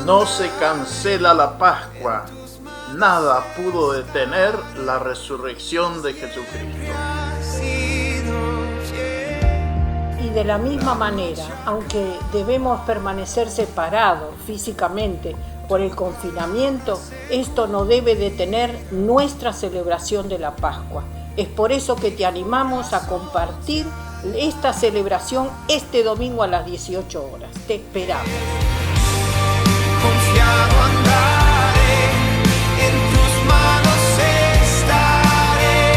No se cancela la Pascua. Nada pudo detener la resurrección de Jesucristo. Y de la misma manera, aunque debemos permanecer separados físicamente por el confinamiento, esto no debe detener nuestra celebración de la Pascua. Es por eso que te animamos a compartir esta celebración este domingo a las 18 horas. Te esperamos. Confiado andaré, en tus manos estaré,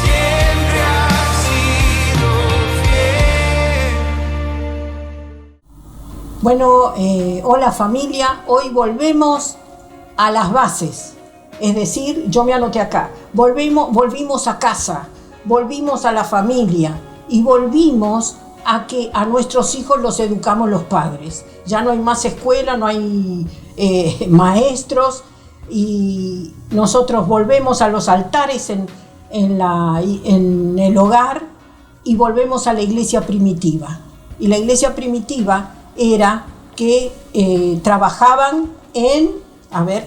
siempre has sido fiel. Bueno, hola familia, hoy volvemos a las bases, es decir, yo me anoté acá, volvimos a casa, volvimos a la familia y volvimos a que a nuestros hijos los educamos los padres. Ya no hay más escuela, no hay maestros y nosotros volvemos a los altares en el hogar y volvemos a la iglesia primitiva. Y la iglesia primitiva era que trabajaban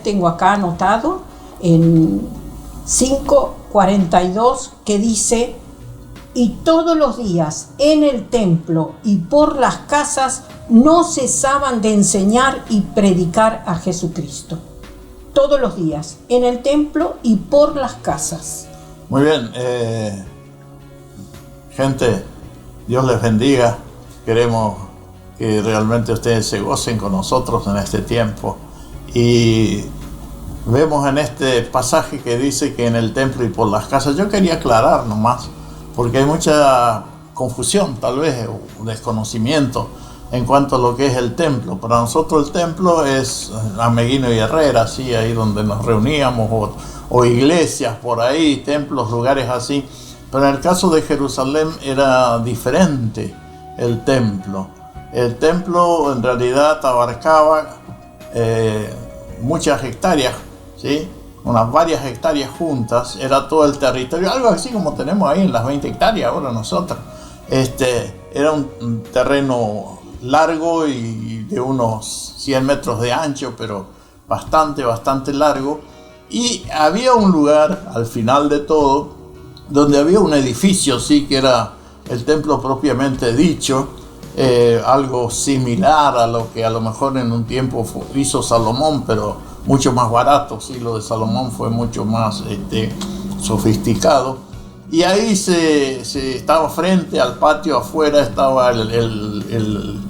tengo acá anotado, en 5:42 que dice: y todos los días en el templo y por las casas no cesaban de enseñar y predicar a Jesucristo. Todos los días en el templo y por las casas. Muy bien, gente, Dios les bendiga. Queremos que realmente ustedes se gocen con nosotros en este tiempo. Y vemos en este pasaje que dice que en el templo y por las casas. Yo quería aclarar nomás, porque hay mucha confusión, tal vez, o desconocimiento en cuanto a lo que es el templo. Para nosotros el templo es Ameguino y Herrera, ¿sí? Ahí donde nos reuníamos, o iglesias por ahí, templos, lugares así. Pero en el caso de Jerusalén era diferente el templo. El templo en realidad abarcaba muchas hectáreas, ¿sí? Unas varias hectáreas juntas, era todo el territorio, algo así como tenemos ahí en las 20 hectáreas ahora nosotros. Era un terreno largo y de unos 100 metros de ancho, pero bastante largo. Y había un lugar al final de todo donde había un edificio, sí, que era el templo propiamente dicho, algo similar a lo que a lo mejor en un tiempo hizo Salomón, pero mucho más barato, ¿sí? Lo de Salomón fue mucho más sofisticado. Y ahí se estaba frente al patio, afuera estaba el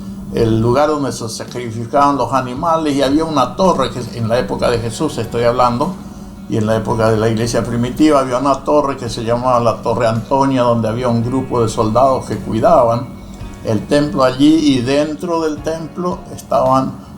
lugar donde se sacrificaban los animales, y había una torre, que en la época de Jesús estoy hablando, y en la época de la iglesia primitiva había una torre que se llamaba la Torre Antonia, donde había un grupo de soldados que cuidaban el templo allí, y dentro del templo estaban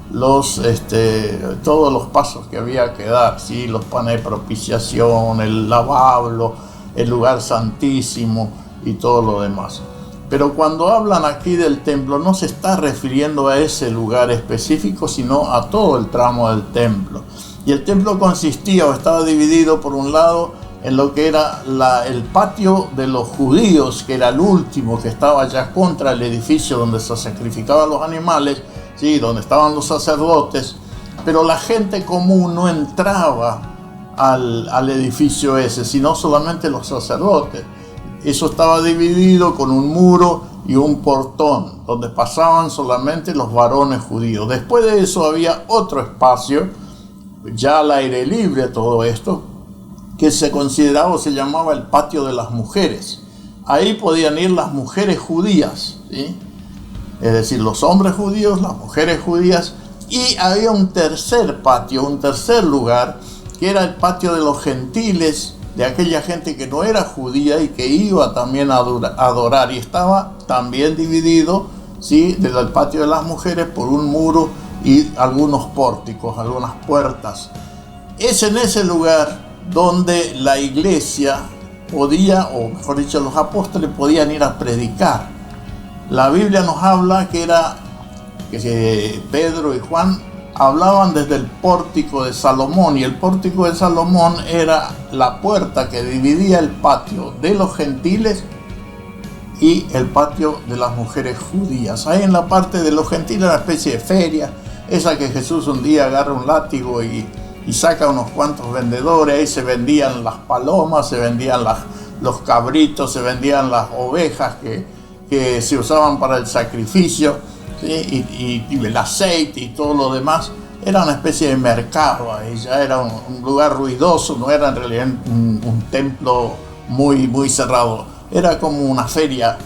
todos los pasos que había que dar, ¿sí? Los panes de propiciación, el lavablo, el lugar santísimo y todo lo demás. Pero cuando hablan aquí del templo, no se está refiriendo a ese lugar específico, sino a todo el tramo del templo. Y el templo consistía o estaba dividido por un lado en lo que era el patio de los judíos, que era el último, que estaba ya contra el edificio donde se sacrificaban los animales, ¿sí? Donde estaban los sacerdotes, pero la gente común no entraba al edificio ese, sino solamente los sacerdotes. Eso estaba dividido con un muro y un portón, donde pasaban solamente los varones judíos. Después de eso había otro espacio, ya al aire libre todo esto, que se consideraba o se llamaba el patio de las mujeres. Ahí podían ir las mujeres judías, ¿sí? Es decir, los hombres judíos, las mujeres judías, y había un tercer patio, un tercer lugar, que era el patio de los gentiles, de aquella gente que no era judía y que iba también a adorar, y estaba también dividido, ¿sí? Desde el patio de las mujeres por un muro y algunos pórticos, algunas puertas. Es en ese lugar donde la iglesia podía, o mejor dicho, los apóstoles podían ir a predicar. La Biblia nos habla que Pedro y Juan hablaban desde el pórtico de Salomón, y el pórtico de Salomón era la puerta que dividía el patio de los gentiles y el patio de las mujeres judías. Ahí en la parte de los gentiles era una especie de feria, esa que Jesús un día agarra un látigo y saca unos cuantos vendedores, ahí se vendían las palomas, se vendían los cabritos, se vendían las ovejas que se usaban para el sacrificio, ¿sí? y el aceite y todo lo demás. Era una especie de mercado, ahí ya era un lugar ruidoso, no era en realidad un templo muy cerrado, era como una feria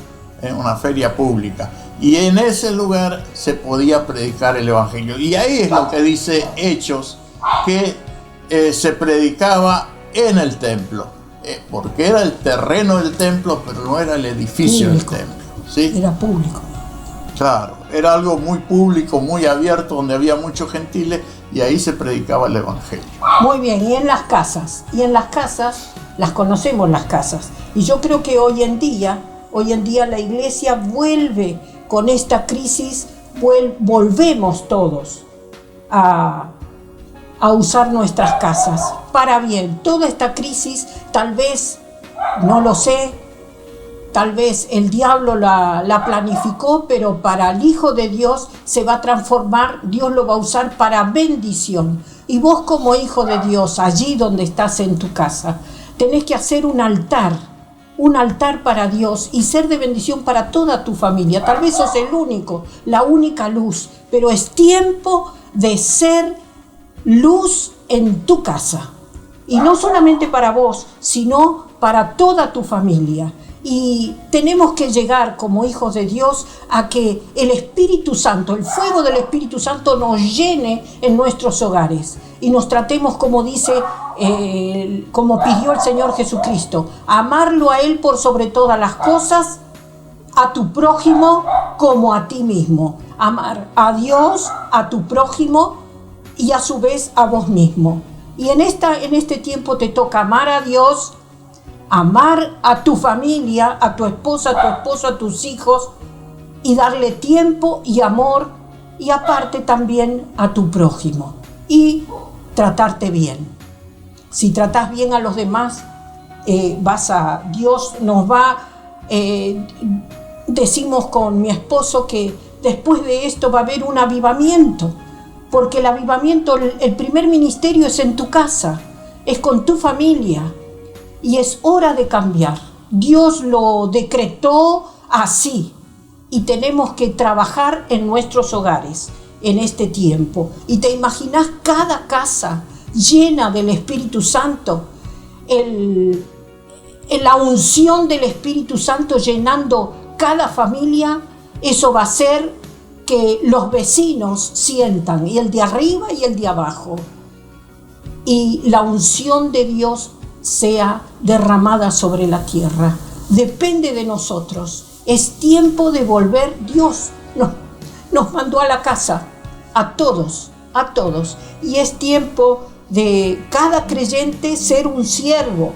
pública. Y en ese lugar se podía predicar el Evangelio. Y ahí es lo que dice Hechos, que se predicaba en el templo, porque era el terreno del templo, pero no era el edificio del templo, ¿sí? Era público. Claro, era algo muy público, muy abierto, donde había muchos gentiles, y ahí se predicaba el Evangelio. Muy bien, y en las casas, las conocemos las casas. Y yo creo que hoy en día la iglesia vuelve con esta crisis, volvemos todos a usar nuestras casas para bien. Toda esta crisis, tal vez, no lo sé, tal vez el diablo la planificó, pero para el Hijo de Dios se va a transformar, Dios lo va a usar para bendición. Y vos como hijo de Dios, allí donde estás en tu casa, tenés que hacer un altar para Dios y ser de bendición para toda tu familia. Tal vez sos el único, la única luz, pero es tiempo de ser luz en tu casa. Y no solamente para vos, sino para toda tu familia. Y tenemos que llegar como hijos de Dios a que el Espíritu Santo, el fuego del Espíritu Santo nos llene en nuestros hogares y nos tratemos como dice, como pidió el Señor Jesucristo, amarlo a Él por sobre todas las cosas, a tu prójimo como a ti mismo. Amar a Dios, a tu prójimo y a su vez a vos mismo. Y en este tiempo te toca amar a Dios, amar a tu familia, a tu esposa, a tu esposo, a tus hijos y darle tiempo y amor y aparte también a tu prójimo y tratarte bien. Si tratás bien a los demás, Dios nos va, decimos con mi esposo que después de esto va a haber un avivamiento, porque el avivamiento, el primer ministerio es en tu casa, es con tu familia. Y es hora de cambiar. Dios lo decretó así. Y tenemos que trabajar en nuestros hogares en este tiempo. Y te imaginas cada casa llena del Espíritu Santo. La unción del Espíritu Santo llenando cada familia. Eso va a hacer que los vecinos sientan. Y el de arriba y el de abajo. Y la unción de Dios sea derramada sobre la tierra. Depende de nosotros. Es tiempo de volver. Dios nos mandó a la casa, a todos. Y es tiempo de cada creyente ser un siervo,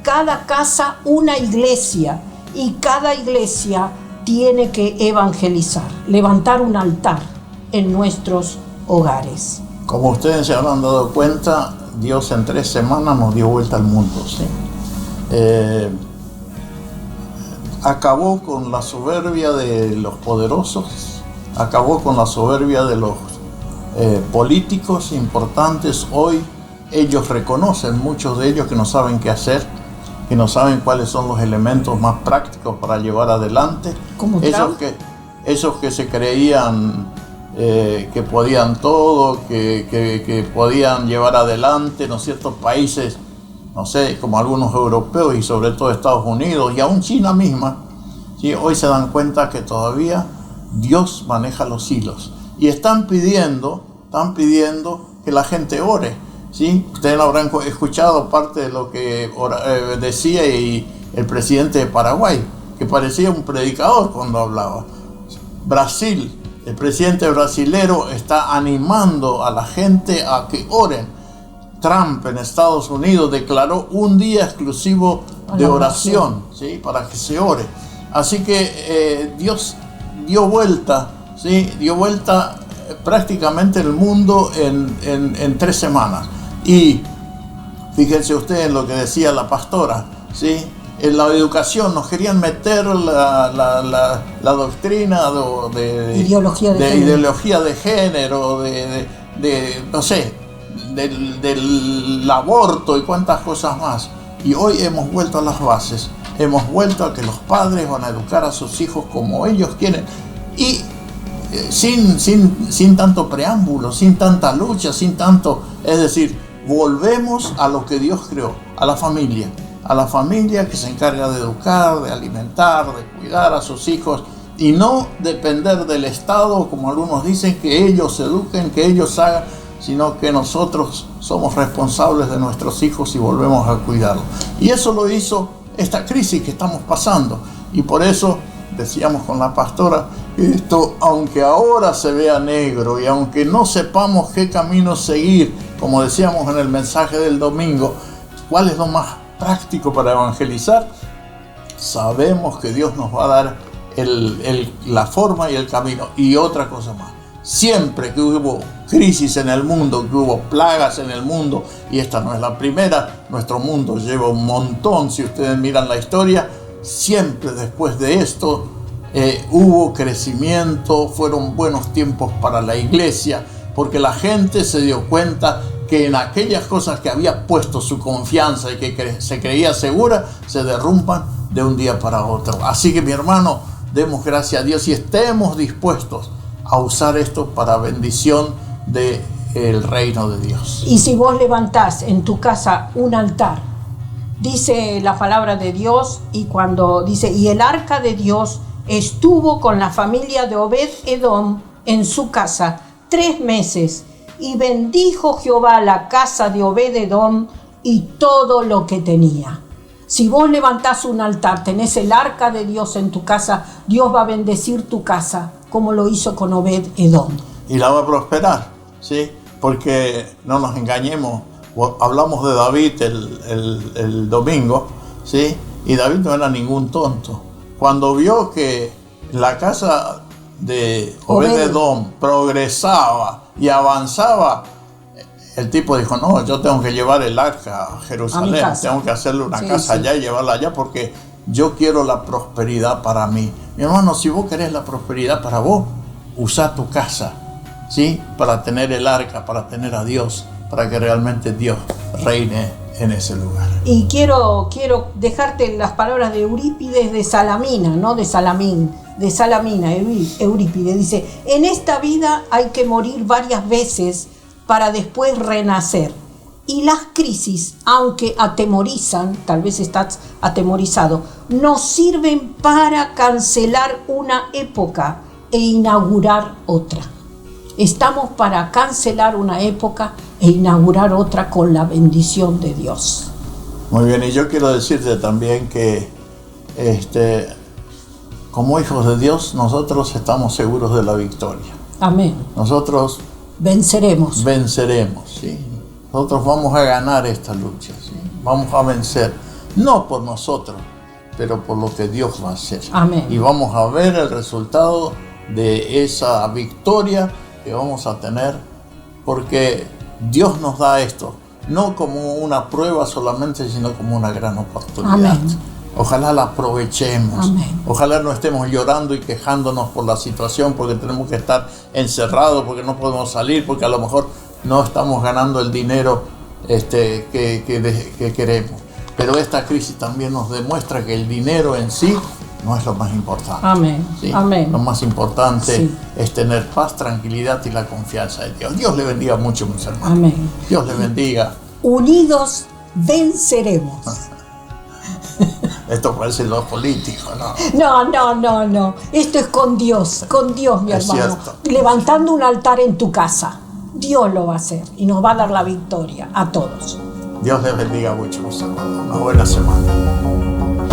cada casa una iglesia, y cada iglesia tiene que evangelizar, levantar un altar en nuestros hogares. Como ustedes se habrán dado cuenta, Dios en 3 semanas nos dio vuelta al mundo, ¿sí? Acabó con la soberbia de los poderosos, acabó con la soberbia de los políticos importantes. Hoy ellos reconocen, muchos de ellos, que no saben qué hacer, que no saben cuáles son los elementos más prácticos para llevar adelante. ¿Como Trump? Esos que se creían que podían todo, que podían llevar adelante, ¿no es cierto?, países, no sé, como algunos europeos y sobre todo Estados Unidos y aún China misma, ¿sí? Hoy se dan cuenta que todavía Dios maneja los hilos y están pidiendo que la gente ore, ¿sí? Ustedes habrán escuchado parte de lo que decía el presidente de Paraguay, que parecía un predicador cuando hablaba. Brasil, el presidente brasilero está animando a la gente a que oren. Trump en Estados Unidos declaró un día exclusivo de oración, ¿sí?, para que se ore. Así que Dios dio vuelta, ¿sí?, prácticamente el mundo en 3 semanas. Y fíjense ustedes en lo que decía la pastora, ¿sí? en la educación nos querían meter la doctrina Ideología de género. ideología de género, no sé, del aborto y cuantas cosas más. Y hoy hemos vuelto a las bases, hemos vuelto a que los padres van a educar a sus hijos como ellos quieren y sin tanto preámbulo, sin tanta lucha, es decir, volvemos a lo que Dios creó, a la familia que se encarga de educar, de alimentar, de cuidar a sus hijos y no depender del Estado, como algunos dicen, que ellos eduquen, que ellos hagan, sino que nosotros somos responsables de nuestros hijos y volvemos a cuidarlos. Y eso lo hizo esta crisis que estamos pasando. Y por eso decíamos con la pastora, esto, aunque ahora se vea negro y aunque no sepamos qué camino seguir, como decíamos en el mensaje del domingo, ¿cuál es lo más práctico para evangelizar? Sabemos que Dios nos va a dar la forma y el camino. Y otra cosa más, siempre que hubo crisis en el mundo, que hubo plagas en el mundo, y esta no es la primera, nuestro mundo lleva un montón, si ustedes miran la historia, siempre después de esto hubo crecimiento, fueron buenos tiempos para la iglesia, porque la gente se dio cuenta que en aquellas cosas que había puesto su confianza y que se creía segura, se derrumban de un día para otro. Así que mi hermano, demos gracias a Dios y estemos dispuestos a usar esto para bendición del reino de Dios. Y si vos levantás en tu casa un altar, dice la palabra de Dios, y cuando dice, y el arca de Dios estuvo con la familia de Obed-Edom en su casa 3 meses, y bendijo Jehová la casa de Obed-Edom y todo lo que tenía. Si vos levantás un altar, tenés el arca de Dios en tu casa, Dios va a bendecir tu casa, como lo hizo con Obed-Edom. Y la va a prosperar, ¿sí? Porque no nos engañemos, hablamos de David el domingo, ¿sí? Y David no era ningún tonto. Cuando vio que la casa de Obed-Edom progresaba y avanzaba, el tipo dijo, no, yo tengo que llevar el arca a Jerusalén, tengo que hacerle una casa allá y llevarla allá porque yo quiero la prosperidad para mí. Mi hermano, si vos querés la prosperidad para vos, usa tu casa, ¿sí? Para tener el arca, para tener a Dios, para que realmente Dios reine en ese lugar. Y quiero dejarte las palabras de Eurípides de Salamina, no de Salamín, de Salamina, Eurípides dice, en esta vida hay que morir varias veces para después renacer. Y las crisis, aunque atemorizan, tal vez estás atemorizado, nos sirven para cancelar una época e inaugurar otra. Estamos para cancelar una época e inaugurar otra con la bendición de Dios. Muy bien, y yo quiero decirte también que como hijos de Dios, nosotros estamos seguros de la victoria. Amén. Nosotros venceremos, ¿sí? Nosotros vamos a ganar esta lucha, ¿sí? Vamos a vencer, no por nosotros, pero por lo que Dios va a hacer. Amén. Y vamos a ver el resultado de esa victoria que vamos a tener, porque Dios nos da esto, no como una prueba solamente, sino como una gran oportunidad. Amén. Ojalá la aprovechemos. Amén. Ojalá no estemos llorando y quejándonos por la situación, porque tenemos que estar encerrados, porque no podemos salir, porque a lo mejor no estamos ganando el dinero que queremos. Pero esta crisis también nos demuestra que el dinero en sí no es lo más importante. Amén. ¿Sí? Amén. Lo más importante sí. es tener paz, tranquilidad y la confianza de Dios. Dios le bendiga mucho, mis hermanos. Amén. Dios le bendiga. Unidos venceremos. Esto parece los políticos, ¿no? No. Esto es con Dios, mi es hermano. Cierto. Levantando un altar en tu casa. Dios lo va a hacer y nos va a dar la victoria a todos. Dios les bendiga mucho, mis hermanos. Una buena semana.